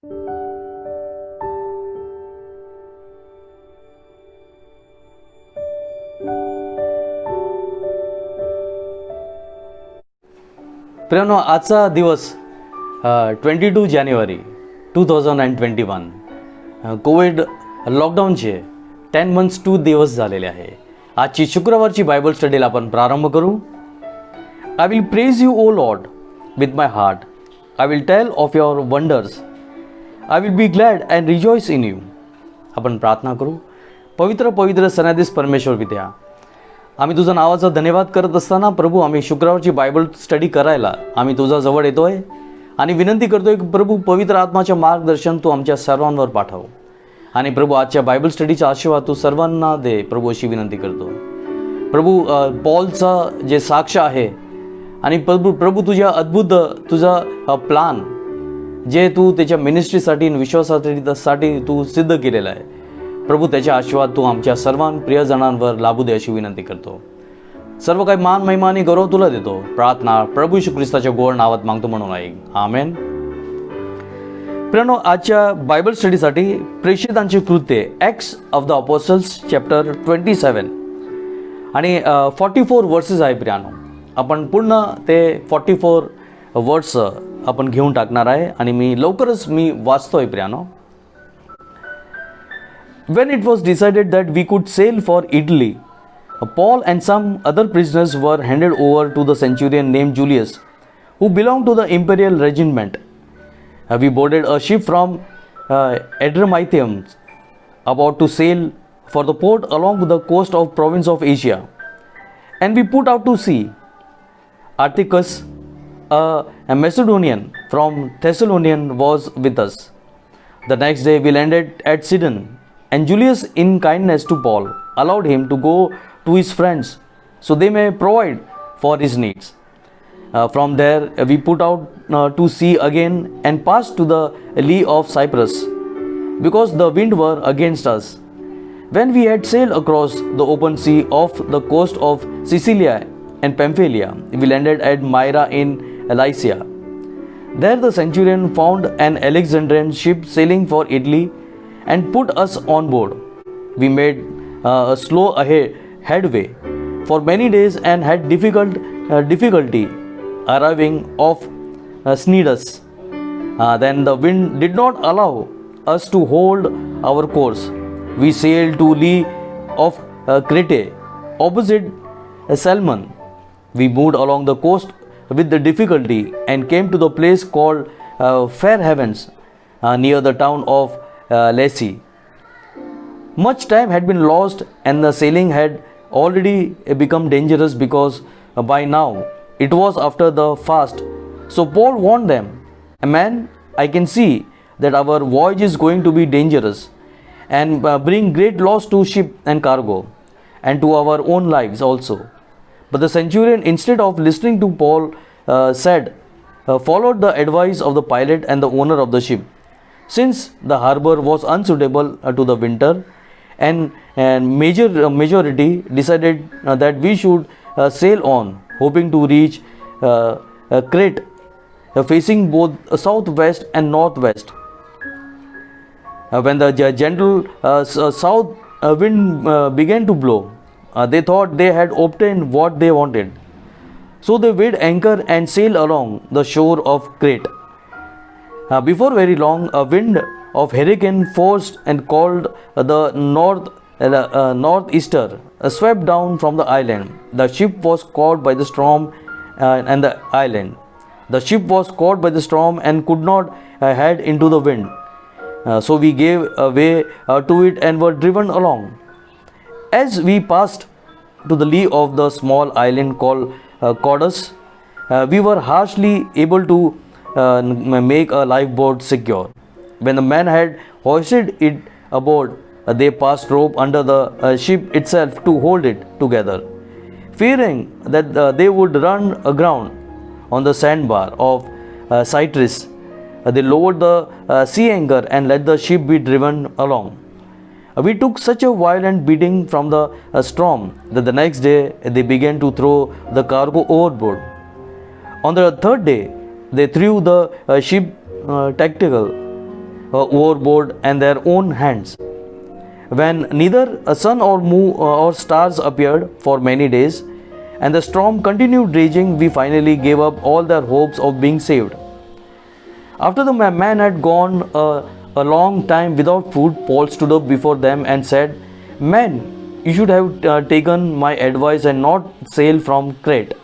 प्रियानो, आजचा दिवस 22 जानेवारी 2021 कोविड लॉकडाऊनचे 10 months 2 दिवस झालेले आहे. आजची शुक्रवारची बायबल स्टडीला आपण प्रारंभ करू. I will praise you O Lord with my heart. I will tell of your wonders. I will be glad and rejoice in you. आपण प्रार्थना करू. पवित्र पवित्र सनाधीश परमेश्वर पित्या, आम्ही तुझा नावाचा धन्यवाद करत असताना प्रभू, आम्ही शुक्रवारची बायबल स्टडी करायला आम्ही तुझा जवळ येतोय आणि विनंती करतोय की प्रभू, पवित्र आत्माचे मार्गदर्शन तू आमच्या सर्वांवर पाठव. आणि प्रभू, आजच्या बायबल स्टडीचा आशीर्वाद तू सर्वांना दे प्रभू, अशी विनंती करतो. प्रभू, पॉलचा जे साक्ष आहे आणि प्रभू तुझा प्लान जे तू त्याच्या मिनिस्ट्रीसाठी आणि विश्वासासाठी तू सिद्ध केलेला आहे प्रभू, त्याचे आशीर्वाद तू आमच्या सर्वां प्रियजनांवर लाभू दे अशी विनंती करतो. सर्व काही मान महिमा आणि गौरव तुला देतो. प्रार्थना प्रभू येशू ख्रिस्ताच्या गोड नावात मागतो म्हणून ऐक. आमेन. प्रियानो, आजच्या बायबल स्टडीसाठी प्रेषितांची कृत्ये acts of the apostles chapter 27 आणि 44 वर्सेस आहे. प्रियानो, आपण पूर्ण ते 44 वर्ड्स आपण घेऊन टाकणार आहे आणि मी लवकरच वाचतोय. प्रियानो, when it was decided that we could sail for Italy, Paul and some other prisoners were handed over to the centurion named Julius, who belonged to the imperial regiment. We boarded a ship from Adramyttium, about to sail for the port along the coast of province of Asia, and we put out to sea. Articus, a Macedonian from Thessalonian, was with us. The next day we landed at Sidon, and Julius, in kindness to Paul, allowed him to go to his friends so they may provide for his needs. From there we put out to sea again and passed to the lee of Cyprus, because the wind were against us. When we had sailed across the open sea off the coast of Sicilia and Pamphylia, we landed at Myra in Lycia. There the centurion found an Alexandrian ship sailing for Italy and put us on board. We made a slow headway for many days and had difficulty arriving off Cnidus. Then the wind did not allow us to hold our course. We sailed to lee of Crete, opposite Salmon. We moved along the coast with the difficulty and came to the place called Fair Havens, near the town of Lassi. Much time had been lost and the sailing had already become dangerous, because by now it was after the fast. So Paul warned them, "Man, I can see that our voyage is going to be dangerous and bring great loss to ship and cargo, and to our own lives also." But the centurion, instead of listening to Paul, followed the advice of the pilot and the owner of the ship. Since the harbor was unsuitable to the winter, and majority decided that we should sail on, hoping to reach Crete, facing both southwest and northwest. When the gentle south wind began to blow, they thought they had obtained what they wanted. So they weighed anchor and sailed along the shore of Crete. Before very long, a wind of hurricane forced and called the northeaster swept down from the island. The ship was caught by the storm and the island. The ship was caught by the storm and could not head into the wind. So we gave way to it and were driven along. As we passed to the lee of the small island called Codus, we were hardly able to make a lifeboat secure. When the men had hoisted it aboard, they passed rope under the ship itself to hold it together. Fearing that they would run aground on the sandbar of Cyprus, they lowered the sea anchor and let the ship be driven along. We took such a violent beating from the storm that the next day they began to throw the cargo overboard. On the third day, they threw the ship tactical overboard and their own hands. When neither a sun or moon or stars appeared for many days, and the storm continued raging, we finally gave up all their hopes of being saved. After the man had gone a long time without food, Paul stood up before them and said, "Men, you should have taken my advice and not sail from Crete.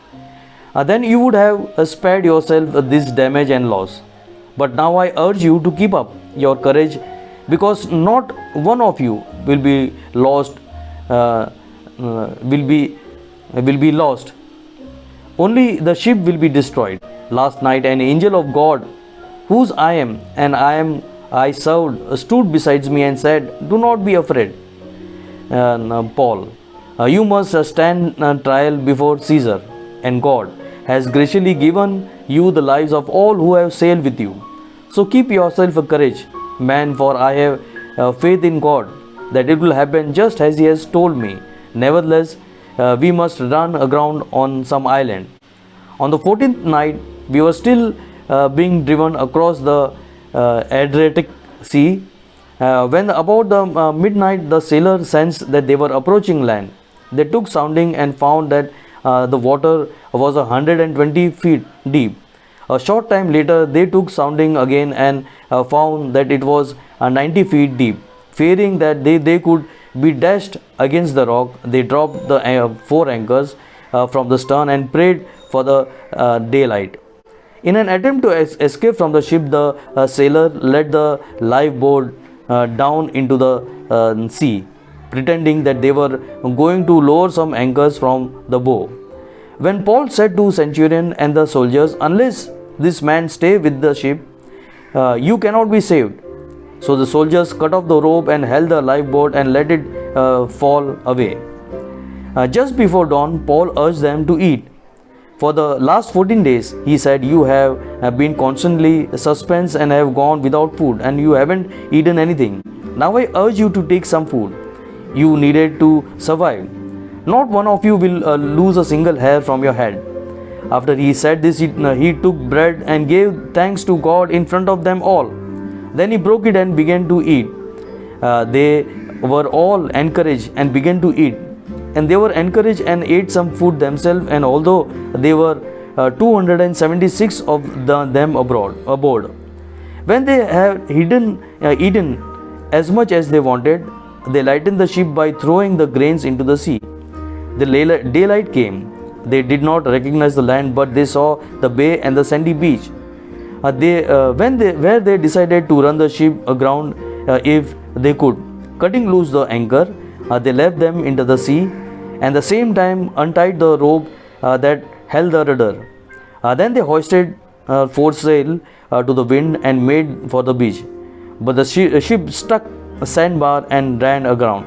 Then you would have spared yourself this damage and loss. But now I urge you to keep up your courage, because not one of you will be lost. Will be lost. Only the ship will be destroyed. Last night an angel of God, whose I am and I served, stood beside me and said, 'Do not be afraid, Paul. You must stand trial before Caesar, and God has graciously given you the lives of all who have sailed with you. So keep yourself courage, man, for I have faith in God that it will happen just as He has told me. Nevertheless, we must run aground on some island.' On the 14th night, we were still being driven across the Adriatic Sea. When about the midnight, the sailors sensed that they were approaching land. They took sounding and found that the water was 120 feet deep. A short time later, they took sounding again and found that it was 90 feet deep. Fearing that they could be dashed against the rock, they dropped the 4 anchors from the stern and prayed for the daylight. In an attempt to escape from the ship, the sailor let the lifeboat down into the sea, pretending that they were going to lower some anchors from the bow. When Paul said to centurion and the soldiers, "Unless this man stay with the ship, you cannot be saved." So the soldiers cut off the rope and held the lifeboat and let it fall away. Just before dawn, Paul urged them to eat. For the last 14 days, he said, "You have been constantly suspense and have gone without food, and you haven't eaten anything. Now I urge you to take some food. You needed to survive. Not one of you will lose a single hair from your head." After he said this, he took bread and gave thanks to God in front of them all. Then he broke it and began to eat. They were all encouraged and began to eat. And they were encouraged and ate some food themselves, and although they were 276 of them aboard. When they had eaten as much as they wanted, they lightened the ship by throwing the grains into the sea. The daylight came. They did not recognize the land, but they saw the bay and the sandy beach. Where they decided to run the ship aground if they could. Cutting loose the anchor, they left them into the sea, and the same time untied the rope that held the rudder. Then they hoisted foresail to the wind and made for the beach. But the ship struck a sandbar and ran aground.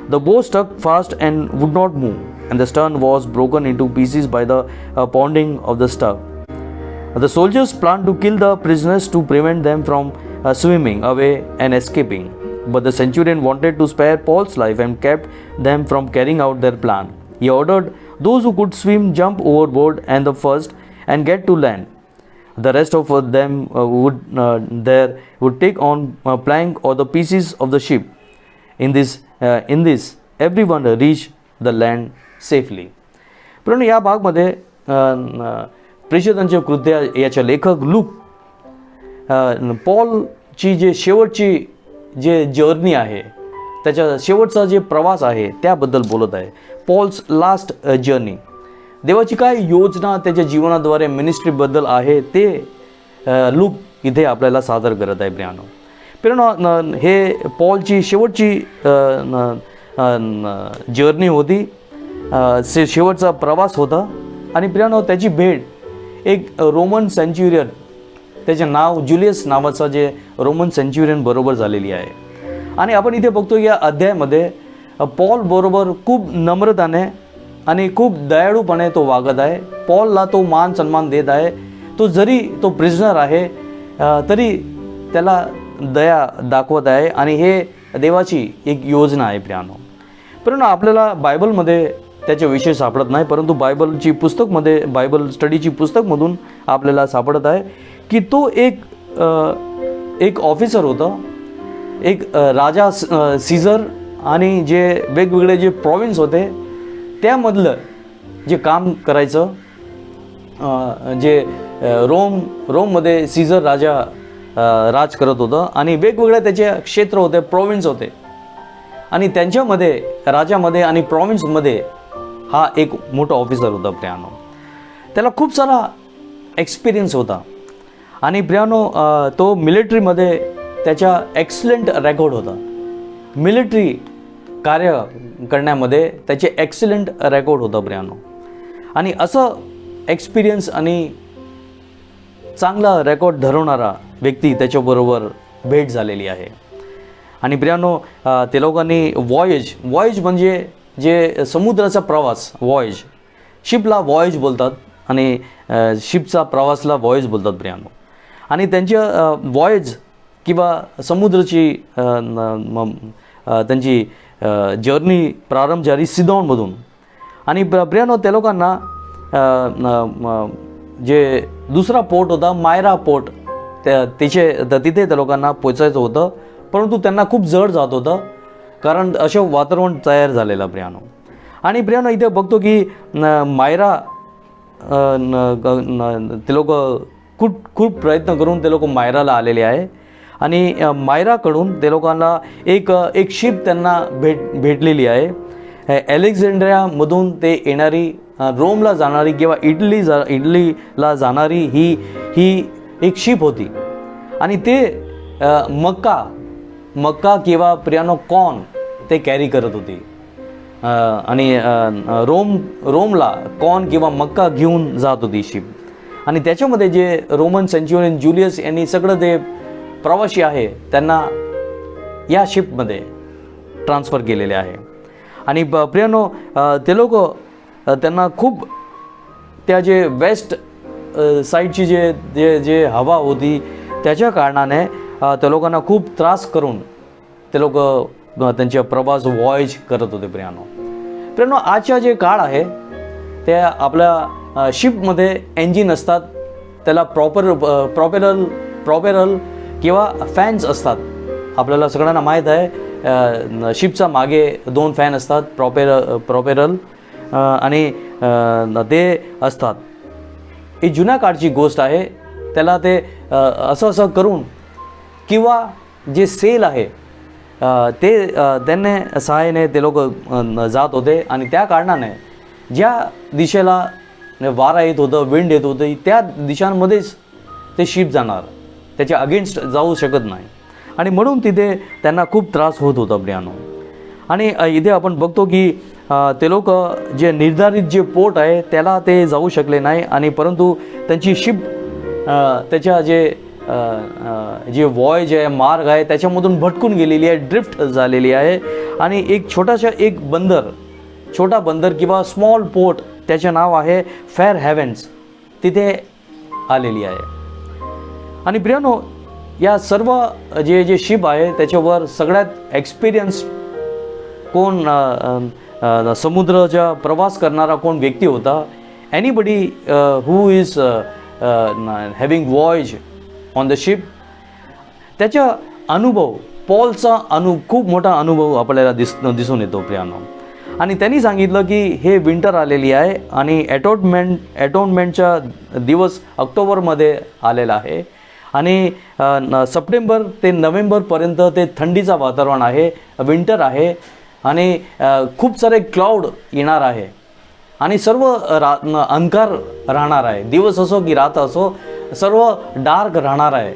The bow stuck fast and would not move, and the stern was broken into pieces by the pounding of the stuff. The soldiers planned to kill the prisoners to prevent them from swimming away and escaping. But the centurion wanted to spare Paul's life and kept them from carrying out their plan. He ordered those who could swim jump overboard and the first and get to land. The rest of them would take on a plank or the pieces of the ship. In this, everyone reached the land safely. पण या भागमध्ये प्रेषितांचे कृत्य याचे लेखक look पॉलची जे शेवटची जे journey आहे, त्याच्या शेवटचा जे प्रवास आहे त्याबद्दल बोलत आहे. Paul's last journey. देवाची काय योजना त्याच्या जीवनाद्वारे मिनिस्ट्रीबद्दल आहे ते लूक इथे आपल्याला सादर करत आहे. प्रियानो, हे पॉलची शेवटची जर्नी होती, शेवटचा प्रवास होता. आणि प्रियानो, त्याची भेट एक रोमन सेंच्युरियन, त्याचे नाव जुलियस नावाचा जे रोमन सेंच्युरियन बरोबर झालेली आहे. आणि आपण इथे बघतो या अध्यायामध्ये पॉल बरोबर खूप नम्रताने आणि खूप दयाळूपणे तो वागत आहे. पॉलला तो मान सन्मान देत आहे. तो जरी तो प्रिझनर आहे तरी त्याला दया दाखवत आहे. आणि हे देवाची एक योजना आहे. प्रियानो, आपल्याला बायबलमध्ये त्याचे विषय सापडत नाही, परंतु बायबलची पुस्तकमध्ये, बायबल स्टडीची पुस्तकमधून आपल्याला सापडत आहे की तो एक एक ऑफिसर होतं, एक राजा सीझर आणि जे वेगवेगळे जे प्रॉविन्स होते त्यामधलं जे काम करायचं, जे रोममध्ये सीझर राजा राज करत होतं आणि वेगवेगळे त्याचे क्षेत्र होते, प्रॉविन्स होते आणि त्यांच्यामध्ये राजामध्ये आणि प्रॉविन्समध्ये हा एक मोठा ऑफिसर होता प्रियानो. त्याला खूप सारा एक्सपिरियन्स होता आणि प्रियानो तो मिलिटरीमध्ये त्याच्या एक्सलंट रेकॉर्ड होता. मिलिटरी कार्य करण्यामध्ये त्याचे एक्सलंट रेकॉर्ड होता प्रियानो. आणि असं एक्सपिरियन्स आणि चांगला रेकॉर्ड धरवणारा व्यक्ती त्याच्याबरोबर भेट झालेली आहे. आणि प्रियानो ते लोकांनी वॉयेज म्हणजे जे समुद्राचा प्रवास, वॉयेज, शिपला वॉयेज बोलतात आणि शिपचा प्रवासला वॉयेज बोलतात प्रियानो. आणि त्यांच्या वॉयेज किंवा समुद्राची त्यांची जर्नी प्रारंभ झाली सिडॉनमधून. आणि प्रियानो त्या लोकांना जे दुसरा पोर्ट होता मायरा पोर्ट, तिथे त्या लोकांना पोचायचं होतं, परंतु त्यांना खूप जड जात होतं कारण असं वातावरण तयार झालेलं प्रियानो. आणि प्रियानो इथे बघतो की मायरा ते लोक खूप प्रयत्न करून ते लोक मायराला आलेले आहे. आणि मायराकडून ते लोकांना एक शिप त्यांना भेटलेली आहे. अलेक्झांड्रियामधून ते येणारी, रोमला जाणारी किंवा इटलीला जाणारी ही एक शिप होती. आणि ते मक्का किंवा प्रियानो कॉर्न ते कॅरी करत होती. आणि रोमला कॉर्न किंवा मक्का घेऊन जात होती शिप. आणि त्याच्यामध्ये जे रोमन सेंच्युरियन जुलियस यांनी सगळं ते प्रवासी आहे त्यांना या शिपमध्ये ट्रान्सफर केलेले आहे. आणि प्रियानो ते लोक त्यांना खूप त्या जे वेस्ट साईडची जे हवा होती त्याच्या कारणाने त्या लोकांना खूप त्रास करून ते लोक त्यांचे प्रवास वॉयेज करत होते प्रियानो. आजच्या जे काळ आहे त्या आपल्या शिपमध्ये इंजिन असतात, त्याला प्रॉपेरल किंवा फॅन्स असतात. आपल्याला सगळ्यांना माहीत आहे शिपचा मागे 2 फॅन असतात, प्रॉपेरल आणि ते असतात. ही जुन्या काळची गोष्ट आहे. त्याला ते असं करून किंवा जे सेल आहे ते त्यांनी सहाय्याने ते लोक जात होते. आणि त्या कारणाने ज्या दिशेला वारा येत होतं, विंड येत होतं, त्या दिशांमध्येच ते शिप जाणार, त्याच्या अगेन्स्ट जाऊ शकत नाही. आणि म्हणून तिथे त्यांना खूप त्रास होत होता प्रियानो. आणि इथे आपण बघतो की ते लोक जे निर्धारित जे पोर्ट आहे त्याला ते जाऊ शकले नाही. आणि परंतु त्यांची शिप त्याच्या जे वॉयेज आहे, मार्ग आहे, त्याच्यामधून भटकून गेलेली आहे, ड्रिफ्ट झालेली आहे. आणि एक छोटा बंदर किंवा स्मॉल पोर्ट, त्याचे नाव आहे फेअर हेव्हन्स, तिथे आलेली आहे. आणि प्रियानो या सर्व जे शिप आहे त्याच्यावर सगळ्यात एक्सपिरियन्स कोण समुद्राचा प्रवास करणारा कोण व्यक्ती होता, anybody who is having voyage on the ship. त्याचा अनुभव, पॉलचा खूप मोठा अनुभव आपल्याला दिसून येतो प्रियानो. आणि त्यांनी सांगितलं की हे विंटर आलेली आहे आणि ॲटोनमेंटचा दिवस ऑक्टोबरमध्ये आलेला आहे. आणि सप्टेंबर ते नोव्हेंबरपर्यंत ते थंडीचं वातावरण आहे, विंटर आहे. आणि खूप सारे क्लाउड येणार आहे आणि सर्व अंधार राहणार आहे. दिवस असो की रात असो, सर्व डार्क राहणार आहे.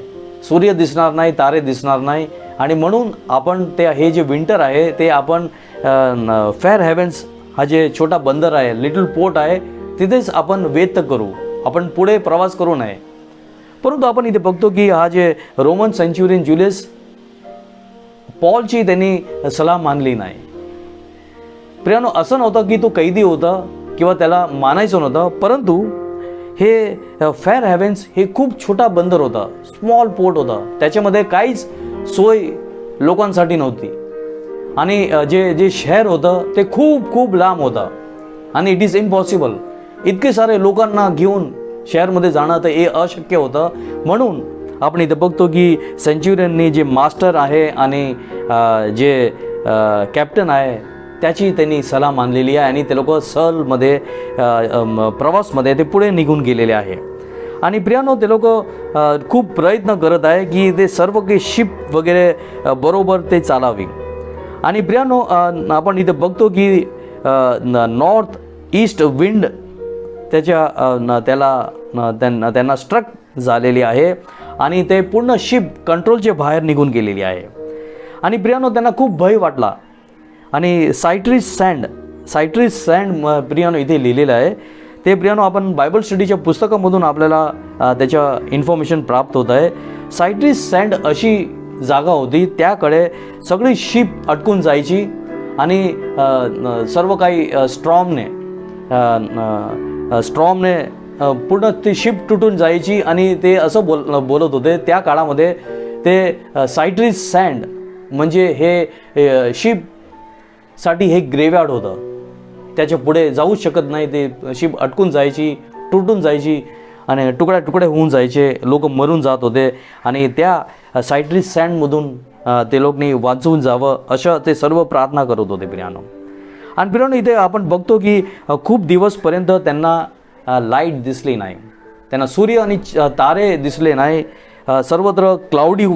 सूर्य दिसणार नाही, तारे दिसणार नाही. आणि म्हणून आपण हे जे विंटर आहे ते आपण फेअर हेव्हन्स हा जे छोटा बंदर आहे, लिटल पोर्ट आहे, तिथेच आपण व्यक्त करू, आपण पुढे प्रवास करू नये. परंतु आपण इथे बघतो की हा जे रोमन सेंच्युरियन जुलियस, पॉलची त्यांनी सलाह मानली नाही. प्रियानो असं नव्हतं की तो कैदी होता किंवा त्याला मानायचं नव्हतं, परंतु हे फेअर हेव्हन्स हे खूप छोटा बंदर होता, स्मॉल पोर्ट होता, त्याच्यामध्ये काहीच सोय लोकांसाठी नव्हती. आणि जे शहर होतं ते खूप लांब होतं आणि इट इज इम्पॉसिबल. इतके सारे लोकांना घेऊन शहरमध्ये जाणं तर हे अशक्य होतं. म्हणून आपण इथे बघतो की सेंच्युरियननी जे मास्टर आहे आणि जे कॅप्टन आहे त्याची त्यांनी सलाह मानलेली आहे आणि ते लोक सहलमध्ये प्रवासमध्ये ते पुढे निघून गेलेले आहे. आणि प्रियानो, ते लोक खूप प्रयत्न करत आहे की ते सर्व काही शिप वगैरे बरोबर ते चालावी. आणि प्रियानो, आपण इथे बघतो की नॉर्थ ईस्ट विंड त्यांना स्ट्रक झालेली आहे आणि ते पूर्ण शिप कंट्रोलचे बाहेर निघून गेलेली आहे. आणि प्रियानो, त्यांना खूप भय वाटला. आणि सायट्रिस सँड प्रियानो इथे लिहिलेलं आहे. ते प्रियानो आपण बायबल स्टडीच्या पुस्तकामधून आपल्याला त्याच्या इन्फॉर्मेशन प्राप्त होत आहे. सायट्रिस सँड अशी जागा होती, त्याकडे सगळी शिप अटकून जायची आणि सर्व काही स्ट्रॉमने पूर्ण ती शिप तुटून जायची. आणि ते असं बोलत होते त्या काळामध्ये, ते सायट्रिस सँड म्हणजे हे शिपसाठी हे ग्रेव्हयार्ड होतं. त्याच्या पुढे जाऊ शकत नाही, ते शिप अटकून जायची, तुटून जायची आणि तुकडे होऊन जायचे, लोक मरून जात होते. आणि त्या सायट्रिस सँडमधून ते लोकांनी वाचून जावं असं ते सर्व प्रार्थना करत होते प्रियानो. आणि प्रियानो, इथे आपण बघतो की खूप दिवसपर्यंत त्यांना लाईट दिसली नाही, त्यांना सूर्य आणि तारे दिसले नाही. सर्वत्र क्लाउडी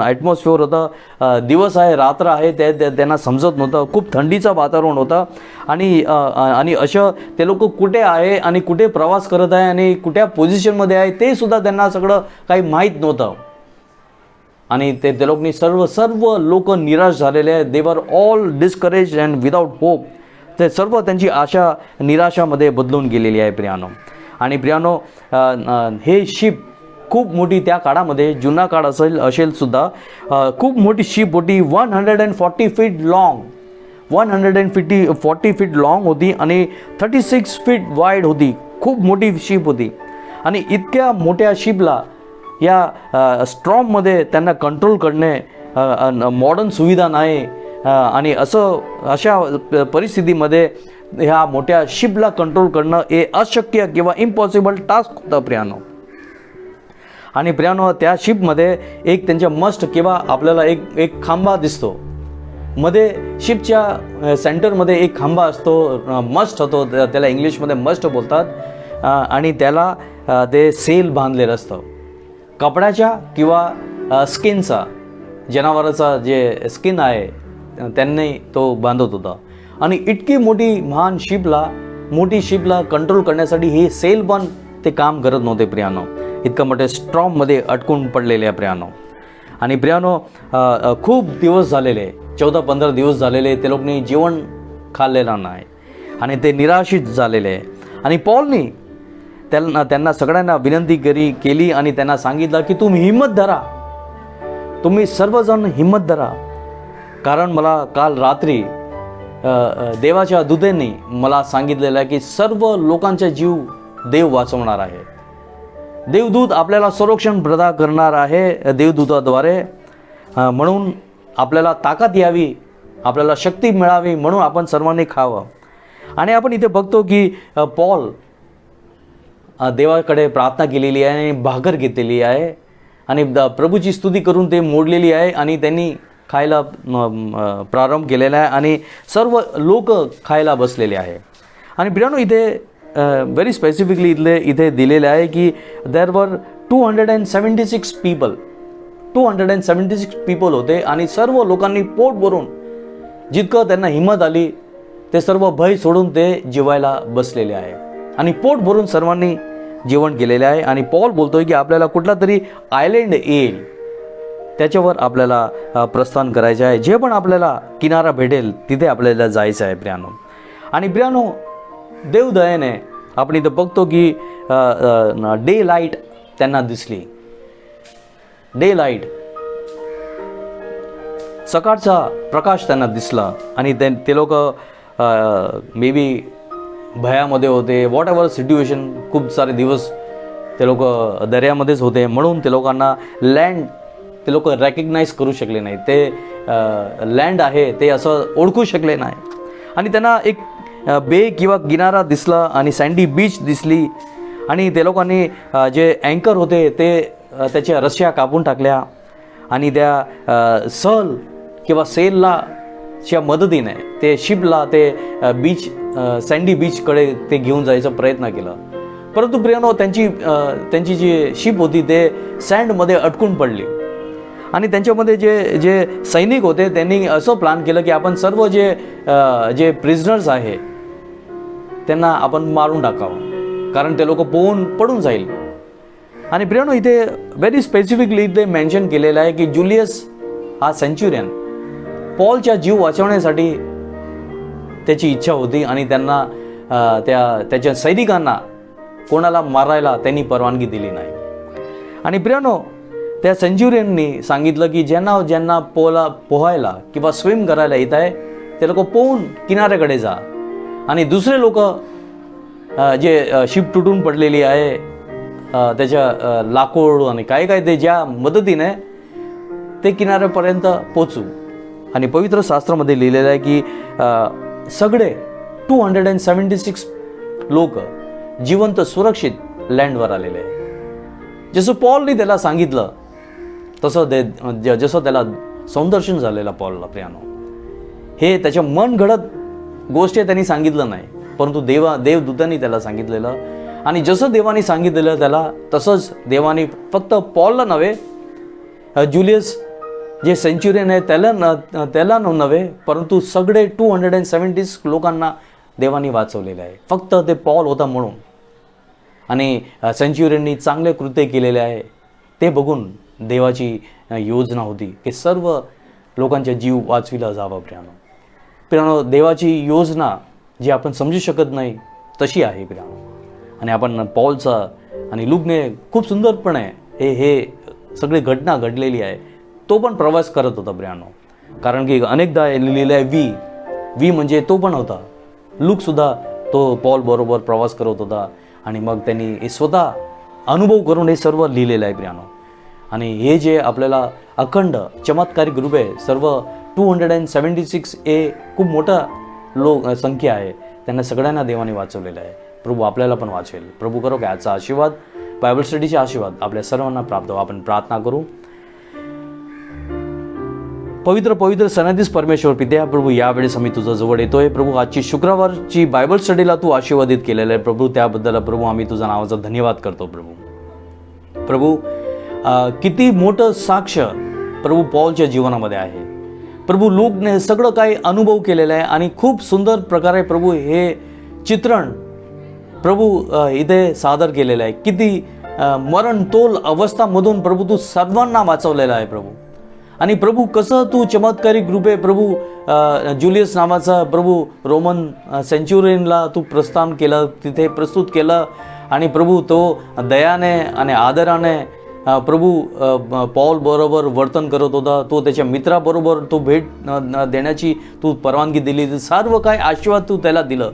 ॲटमॉस्फिअर होतं, दिवस आहे रात्र आहे ते त्यांना समजत नव्हतं. खूप थंडीचं वातावरण होतं. आणि असं ते लोक कुठे आहे आणि कुठे प्रवास करत आहे आणि कुठल्या पोझिशनमध्ये आहे ते सुद्धा त्यांना सगळं काही माहीत नव्हतं. आणि ते लोकांनी सर्व लोक निराश झालेले आहेत. They were all discourage and without hope. ते सर्व त्यांची आशा निराशामध्ये बदलून गेलेली आहे प्रियानो. आणि प्रियानो, हे शिप खूप मोठी त्या काळामध्ये, जुना काळ असेल सुद्धा, खूप मोठी शिप होती. 140 फीट लॉंग, 140 फीट लॉंग होती आणि 36 फीट वाईड होती. खूप मोठी शिप होती. आणि इतक्या मोठ्या शिपला या स्ट्रॉममध्ये त्यांना कंट्रोल करणे, मॉडर्न सुविधा नाही. आणि अशा परिस्थितीमध्ये ह्या मोठ्या शिपला कंट्रोल करणं हे अशक्य किंवा इम्पॉसिबल टास्क होतं प्रियानो. आणि प्रियानो, त्या शिपमध्ये एक त्यांच्या मस्ट किंवा आपल्याला एक खांबा दिसतो. मध्ये शिपच्या सेंटरमध्ये एक खांबा असतो, मस्ट होतो, त्याला इंग्लिशमध्ये मस्ट बोलतात. आणि त्याला ते सेल बांधलेलं असतं कपड्याच्या किंवा स्किनचा, जनावराचा जे स्किन आहे त्यांनी तो बांधत होता. आणि इतकी मोठी शिपला कंट्रोल करण्यासाठी हे सेल पण ते काम करत नव्हते प्रियानो. इतकं मोठे स्ट्रॉममध्ये अटकून पडलेले प्रियानो. आणि प्रियानो, खूप दिवस झालेले, 14-15 दिवस झालेले ते लोकांनी जेवण खाल्लेलं नाही आणि ते निराशित झालेले. आणि पॉलनी त्यांना सगळ्यांना विनंती केली आणि त्यांना सांगितलं की तुम्ही हिम्मत धरा, तुम्ही सर्वजण हिम्मत धरा. कारण मला काल रात्री देवाच्या दूतांनी मला सांगितलेलं आहे की सर्व लोकांचा जीव देव वाचवणार आहे. देवदूत आपल्याला संरक्षण प्रदान करणार आहे देवदूताद्वारे. म्हणून आपल्याला ताकद यावी, आपल्याला शक्ती मिळावी, म्हणून आपण सर्वांनी खावं. आणि आपण इथे बघतो की पॉल देवाकडे प्रार्थना केलेली आहे आणि भाकर घेतलेली आहे आणि प्रभूची स्तुती करून ते मोडलेली आहे आणि त्यांनी खायला प्रारंभ केलेला आहे आणि सर्व लोक खायला बसलेले आहे. आणि प्रियानो, इथे व्हेरी स्पेसिफिकली इथे दिलेले आहे की देर वर 276 पीपल होते. आणि सर्व लोकांनी पोट भरून जितकं त्यांना हिंमत आली ते सर्व भय सोडून ते जेवायला बसलेले आहे आणि पोट भरून सर्वांनी जेवण केलेले आहे. आणि पॉल बोलतोय की आपल्याला कुठला तरी आयलँड येईल, त्याच्यावर आपल्याला प्रस्थान करायचे आहे. जे पण आपल्याला किनारा भेटेल तिथे आपल्याला जायचं आहे प्रियानो. आणि प्रियानो, देवदयेने आपण इथं बघतो की डे लाईट त्यांना दिसली. डे लाईट, सकाळचा प्रकाश त्यांना दिसला. आणि ते लोक मे बी भयामध्ये होते, वॉट एव्हर सिच्युएशन. खूप सारे दिवस ते लोक दर्यामध्येच होते, म्हणून ते लोकांना ते लोक रेकग्नाइज करू शकले नाही. ते लँड आहे ते असं ओळखू शकले नाही. आणि त्यांना एक बे किंवा किनारा दिसला आणि सँडी बीच दिसली. आणि ते लोकांनी जे अँकर होते ते त्याच्या रस्स्या कापून टाकल्या आणि त्या सल किंवा सेलला च्या मदतीने ते शिपला ते बीच सँडी बीचकडे ते घेऊन जायचा प्रयत्न केला. परंतु प्रियानो, त्यांची जी शिप होती ते सँडमध्ये अटकून पडली आणि त्यांच्यामध्ये जे सैनिक होते त्यांनी असं प्लॅन केलं की आपण सर्व जे प्रिझनर्स आहे त्यांना आपण मारून टाकावं, कारण ते लोक पडून जाईल. आणि प्रियानो, इथे व्हेरी स्पेसिफिकली इथे मेन्शन केलेलं आहे की जुलियस हा सेंच्युरियन पॉलच्या जीव वाचवण्यासाठी त्याची इच्छा होती आणि त्यांना त्याच्या सैनिकांना कोणाला मारायला त्यांनी परवानगी दिली नाही. आणि प्रियानो, त्या सेंच्युरियननी सांगितलं की ज्यांना पोहायला किंवा स्विम करायला येत आहे ते लोक पोहून किनाऱ्याकडे जा आणि दुसरे लोक जे शिप तुटून पडलेली आहे त्याच्या लाकूड आणि काय ते ज्या मदतीने ते किनाऱ्यापर्यंत पोचू. आणि पवित्र शास्त्रामध्ये लिहिलेलं आहे की सगळे 276 लोक जिवंत सुरक्षित लँडवर आलेले आहे. जसं पॉलने त्याला सांगितलं जसं त्याला सौंदर्शन झालेलं पॉलला प्रियानो, हे त्याच्या मन घडत गोष्टी त्यांनी सांगितलं नाही, परंतु देवदूतांनी त्याला सांगितलेलं. आणि जसं देवाने सांगितलेलं त्याला तसंच देवाने फक्त पॉलला नव्हे, जुलियस जे सेंच्युरियन आहे त्याला नव्हे, परंतु सगळे 276 लोकांना देवाने वाचवलेले आहे. फक्त ते पॉल होता म्हणून. आणि सेंच्युरियननी चांगले कृत्य केलेले आहे ते बघून देवाची योजना होती की सर्व लोकांचा जीव वाचविला जावा. प्रियानो, देवाची योजना जी आपण समजू शकत नाही तशी आहे प्रियानो. आणि आपण पॉलचा आणि लूकने खूप सुंदरपणे हे सगळी घटना घडलेली आहे. तो पण प्रवास करत होता प्रियानो, कारण की अनेकदा लिहिलेलं आहे वी म्हणजे तो पण होता. लूकसुद्धा तो पॉल बरोबर प्रवास करत होता आणि मग त्यांनी हे स्वतः अनुभव करून हे सर्व लिहिलेलं आहे प्रियानो. आणि हे जे आपल्याला अखंड चमत्कारिक रूप आहे, सर्व 276 हे खूप मोठा संख्या आहे, त्यांना सगळ्यांना देवाने वाचवलेलं आहे. प्रभू आपल्याला पण वाचवेल. प्रभू करो की आजचा आशीर्वाद, बायबल स्टडीचे आशीर्वाद आपल्या सर्वांना प्राप्त हो. आपण प्रार्थना करू. पवित्र सनाधीश परमेश्वर पित्या, प्रभू यावेळेस आम्ही तुझं जवळ येतोय. प्रभू आजची शुक्रवारची बायबल स्टडीला तू आशीर्वादित केलेलं आहे प्रभू, त्याबद्दल प्रभू आम्ही तुझा नावाचा धन्यवाद करतो प्रभू. किती मोठं साक्ष प्रभू पॉलच्या जीवनामध्ये आहे प्रभू. लूकने सगळं काही अनुभव केलेलं आहे आणि खूप सुंदर प्रकारे प्रभू हे चित्रण प्रभू इथे सादर केलेलं आहे. किती मरणतोल अवस्थामधून प्रभू तू सर्वांना वाचवलेला आहे प्रभू. आणि प्रभू कसं तू चमत्कारिक रूपे प्रभू जुलियस नावाचा प्रभू रोमन सेंच्युरियनला तू प्रस्थान केलं, तिथे प्रस्तुत केलं. आणि प्रभू तो दयाने आणि आदराने प्रभू पॉल बरोबर वर्तन करत होता. तो त्याच्या मित्राबरोबर तो भेट देण्याची तू परवानगी दिली. सर्व काय आशीर्वाद तू त्याला दिलं.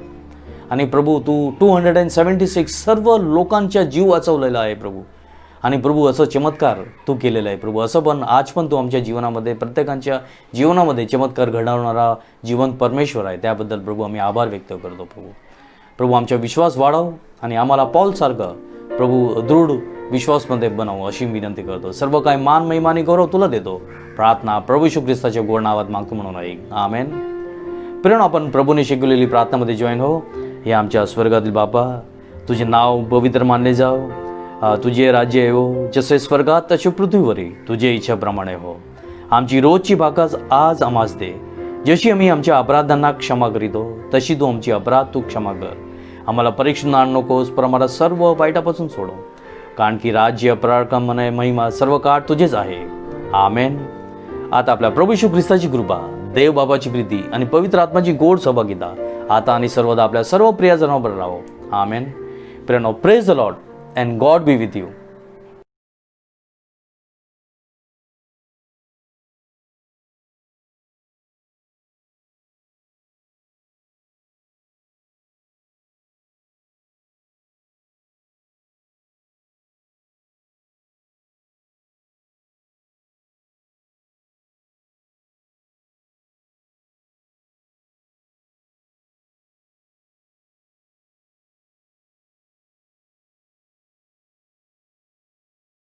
आणि प्रभू तू 276 सर्व लोकांचा जीव वाचवलेला आहे प्रभू. आणि प्रभू असं चमत्कार तू केलेला आहे प्रभू. असं पण आज पण तू आमच्या जीवनामध्ये, प्रत्येकाच्या जीवनामध्ये चमत्कार घडवणारा जिवंत परमेश्वर आहे. त्याबद्दल प्रभू आम्ही आभार व्यक्त करतो प्रभू. आमचा विश्वास वाढव आणि आम्हाला पॉलसारखं प्रभू दृढ विश्वासमध्ये बनव अशी विनंती करतो. सर्व काय मान महिमानी गौरव तुला देतो. प्रार्थना प्रभू येशू ख्रिस्ताच्या गोड नावात मागतो म्हणून ऐक. आमेन. प्रेरणा आपण प्रभूने शिकवलेली प्रार्थनामध्ये जॉईन हो. हे आमच्या स्वर्गातील बापा, तुझे नाव पवित्र मानले जाव. तुझे राज्य येवो, जसे स्वर्गात तसे पृथ्वीवरी तुझे इच्छाप्रमाणे हो. आमची रोजची भाकरी आज आम्हास दे. जशी आम्ही आमच्या अपराधांना क्षमा करीतो तशी तू आमची अपराध तू क्षमा कर. आम्हाला परीक्षेत आणू नकोस, पर आम्हाला सर्व वाईटापासून सोडव. कारण की राज्य, पराक्रम, महिमा सर्व काळ तुझेच आहे. आमेन. आता आपल्या प्रभू येशू ख्रिस्ताची कृपा, देव बाबाची प्रीती आणि पवित्र आत्माची गोड सहभागिता आता आणि सर्वदा आपल्या सर्व प्रियजनांवर राहो. आमेन. प्रेनो, praise the Lord and God be with you.